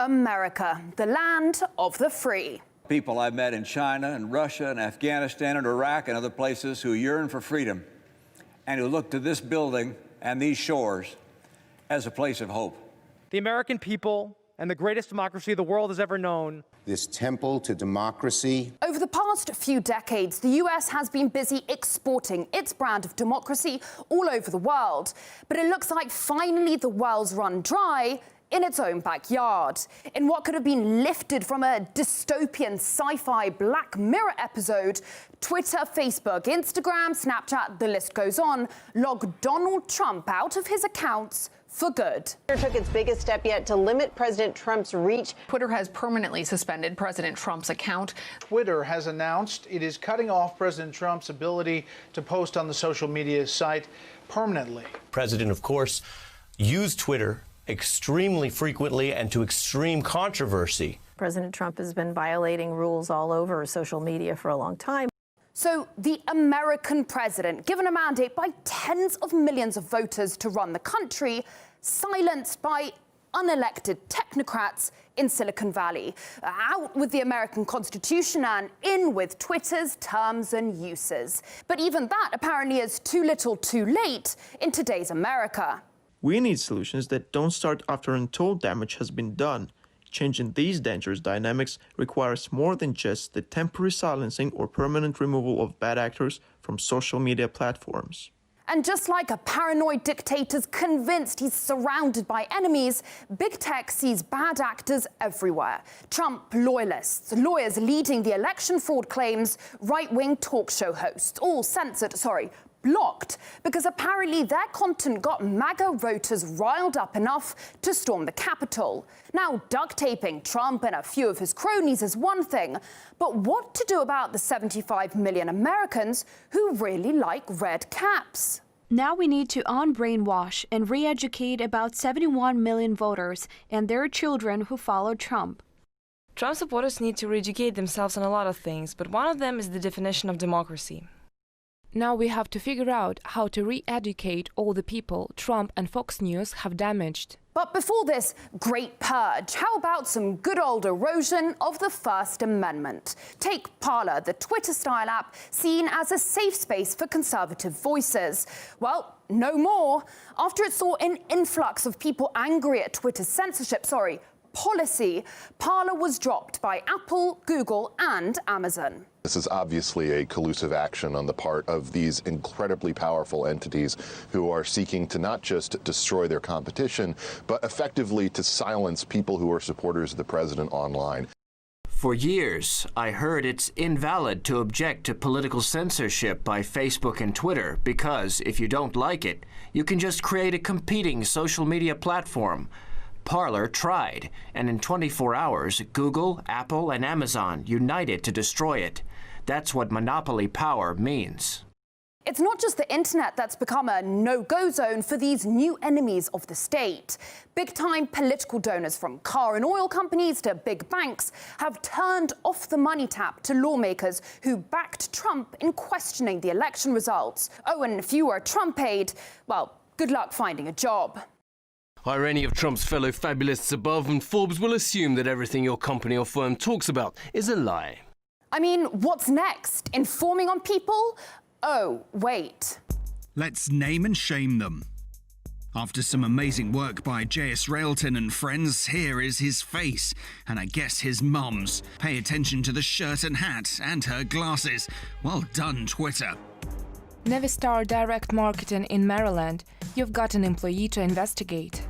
America, the land of the free. People I've met in China and Russia and Afghanistan and Iraq and other places who yearn for freedom and who look to this building and these shores as a place of hope. The American people and the greatest democracy the world has ever known. This temple to democracy. Over the past few decades, the US has been busy exporting its brand of democracy all over the world. But it looks like finally the well's run dry in its own backyard. In what could have been lifted from a dystopian sci-fi Black Mirror episode, Twitter, Facebook, Instagram, Snapchat, the list goes on, logged Donald Trump out of his accounts for good. Twitter took its biggest step yet to limit President Trump's reach. Twitter has permanently suspended President Trump's account. Twitter has announced it is cutting off President Trump's ability to post on the social media site permanently. President, of course, used Twitter extremely frequently and to extreme controversy. President Trump has been violating rules all over social media for a long time. So the American president, given a mandate by tens of millions of voters to run the country, silenced by unelected technocrats in Silicon Valley. Out with the American Constitution and in with Twitter's terms and uses. But even that apparently is too little too late in today's America. We need solutions that don't start after untold damage has been done. Changing these dangerous dynamics requires more than just the temporary silencing or permanent removal of bad actors from social media platforms. And just like a paranoid dictator's convinced he's surrounded by enemies, big tech sees bad actors everywhere. Trump loyalists, lawyers leading the election fraud claims, right-wing talk show hosts, all blocked, because apparently their content got MAGA voters riled up enough to storm the Capitol. Now, duct taping Trump and a few of his cronies is one thing, but what to do about the 75 million Americans who really like red caps? Now we need to unbrainwash and re-educate about 71 million voters and their children who follow Trump. Trump supporters need to re-educate themselves on a lot of things, but one of them is the definition of democracy. Now we have to figure out how to re-educate all the people Trump and Fox News have damaged. But before this great purge, how about some good old erosion of the First Amendment? Take Parler, the Twitter-style app seen as a safe space for conservative voices. Well, no more. After it saw an influx of people angry at Twitter's censorship, policy, Parler was dropped by Apple, Google, and Amazon. This is obviously a collusive action on the part of these incredibly powerful entities who are seeking to not just destroy their competition, but effectively to silence people who are supporters of the president online. For years, I heard it's invalid to object to political censorship by Facebook and Twitter because if you don't like it, you can just create a competing social media platform. Parler tried, and in 24 hours, Google, Apple, and Amazon united to destroy it. That's what monopoly power means. It's not just the internet that's become a no-go zone for these new enemies of the state. Big-time political donors from car and oil companies to big banks have turned off the money tap to lawmakers who backed Trump in questioning the election results. Oh, and if you were a Trump aide, well, good luck finding a job. Hire any of Trump's fellow fabulists above and Forbes will assume that everything your company or firm talks about is a lie. I mean, what's next? Informing on people? Oh, wait. Let's name and shame them. After some amazing work by J.S. Railton and friends, here is his face, and I guess his mum's. Pay attention to the shirt and hat and her glasses. Well done, Twitter. Navistar Direct Marketing in Maryland. You've got an employee to investigate.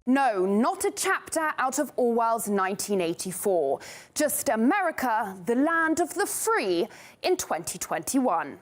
No, not a chapter out of Orwell's 1984. Just America, the land of the free, in 2021.